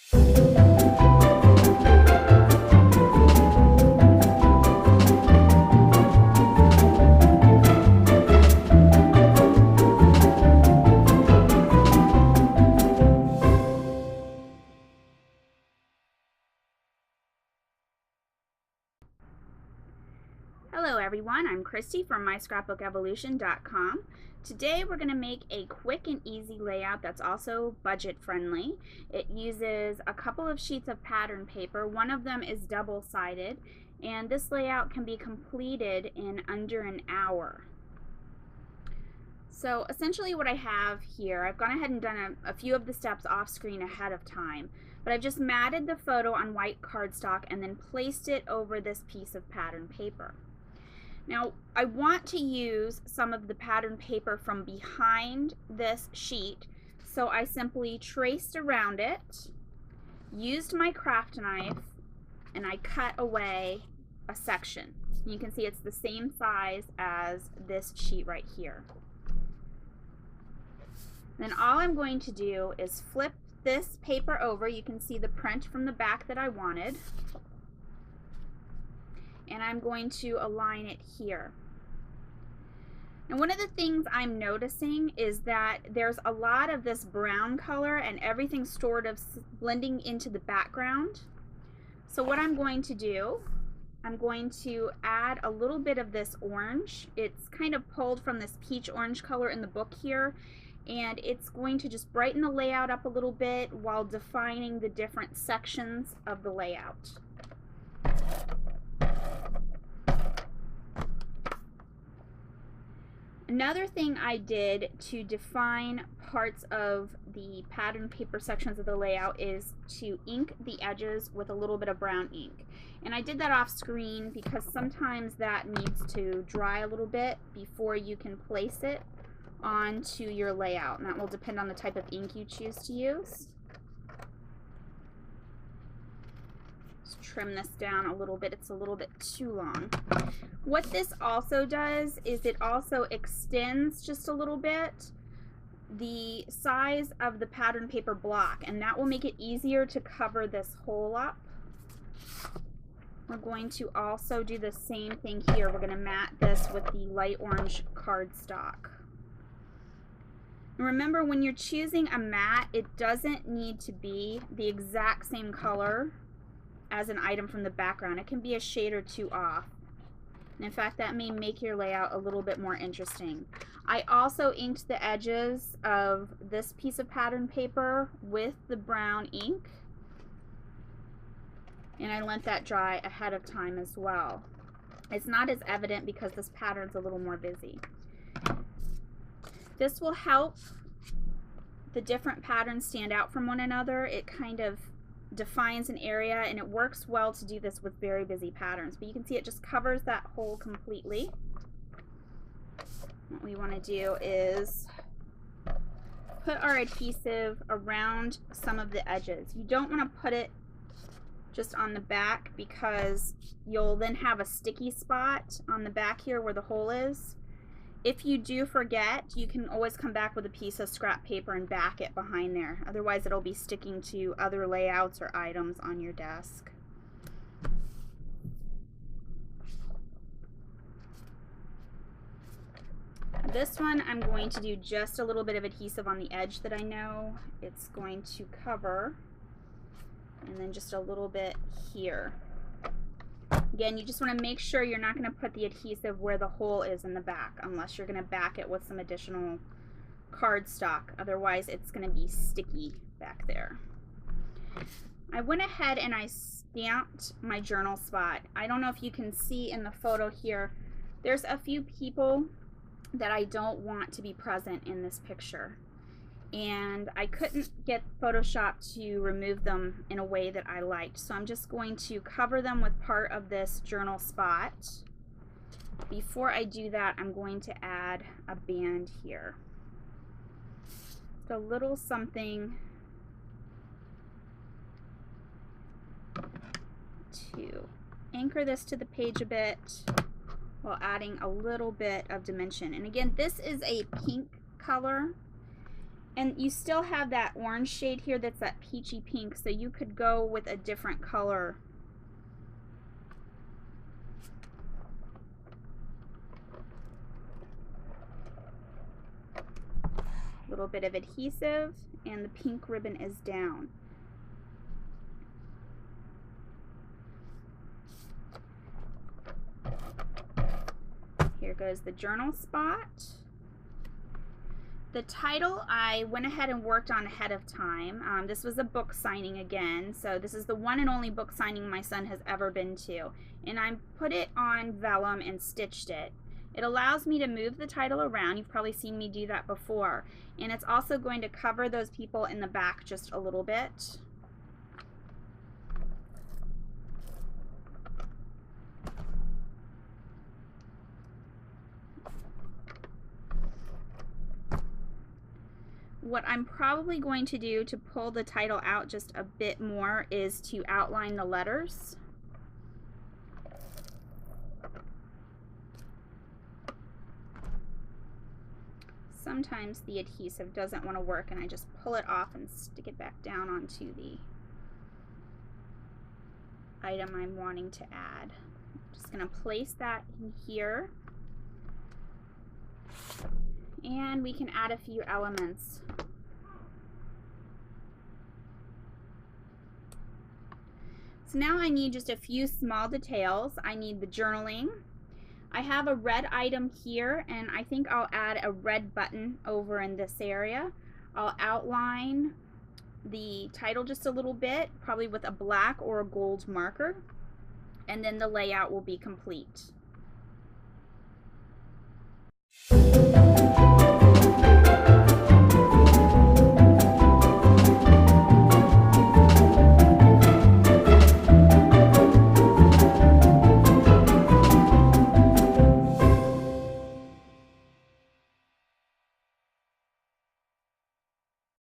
Hello everyone, I'm Christy from MyScrapbookEvolution.com. Today we're going to make a quick and easy layout that's also budget friendly. It uses a couple of sheets of pattern paper. One of them is double-sided, and this layout can be completed in under an hour. So essentially what I have here, I've gone ahead and done a few of the steps off screen ahead of time, but I've just matted the photo on white cardstock and then placed it over this piece of pattern paper. Now, I want to use some of the pattern paper from behind this sheet, so I simply traced around it, used my craft knife, and I cut away a section. You can see it's the same size as this sheet right here. Then all I'm going to do is flip this paper over. You can see the print from the back that I wanted. And I'm going to align it here. And one of the things I'm noticing is that there's a lot of this brown color and everything's sort of blending into the background. So what I'm going to do, I'm going to add a little bit of this orange. It's kind of pulled from this peach orange color in the book here, and it's going to just brighten the layout up a little bit while defining the different sections of the layout. Another thing I did to define parts of the pattern paper sections of the layout is to ink the edges with a little bit of brown ink. And I did that off screen because sometimes that needs to dry a little bit before you can place it onto your layout, and that will depend on the type of ink you choose to use. Just trim this down a little bit, it's a little bit too long. What this also does is it also extends just a little bit the size of the pattern paper block, and that will make it easier to cover this hole up. We're going to also do the same thing here. We're going to mat this with the light orange cardstock. Remember, when you're choosing a mat, it doesn't need to be the exact same color as an item from the background. It can be a shade or two off. And in fact, that may make your layout a little bit more interesting. I also inked the edges of this piece of pattern paper with the brown ink, and I let that dry ahead of time as well. It's not as evident because this pattern's a little more busy. This will help the different patterns stand out from one another. It kind of defines an area, and it works well to do this with very busy patterns. But you can see it just covers that hole completely. What we want to do is put our adhesive around some of the edges. You don't want to put it just on the back because you'll then have a sticky spot on the back here where the hole is. If you do forget, you can always come back with a piece of scrap paper and back it behind there. Otherwise, it'll be sticking to other layouts or items on your desk. This one, I'm going to do just a little bit of adhesive on the edge that I know it's going to cover, and then just a little bit here. Again, you just want to make sure you're not going to put the adhesive where the hole is in the back unless you're going to back it with some additional cardstock. Otherwise, it's going to be sticky back there. I went ahead and I stamped my journal spot. I don't know if you can see in the photo here, there's a few people that I don't want to be present in this picture. And I couldn't get Photoshop to remove them in a way that I liked. So I'm just going to cover them with part of this journal spot. Before I do that, I'm going to add a band here. Just a little something to anchor this to the page a bit while adding a little bit of dimension. And again, this is a pink color. And you still have that orange shade here that's that peachy pink, so you could go with a different color. A little bit of adhesive, and the pink ribbon is down. Here goes the journal spot. The title I went ahead and worked on ahead of time. This was a book signing again, so this is the one and only book signing my son has ever been to. And I put it on vellum and stitched it. It allows me to move the title around. You've probably seen me do that before. And it's also going to cover those people in the back just a little bit. What I'm probably going to do to pull the title out just a bit more is to outline the letters. Sometimes the adhesive doesn't want to work and I just pull it off and stick it back down onto the item I'm wanting to add. I'm just going to place that in here. And we can add a few elements. So now I need just a few small details. I need the journaling. I have a red item here, and I think I'll add a red button over in this area. I'll outline the title just a little bit, probably with a black or a gold marker, and then the layout will be complete.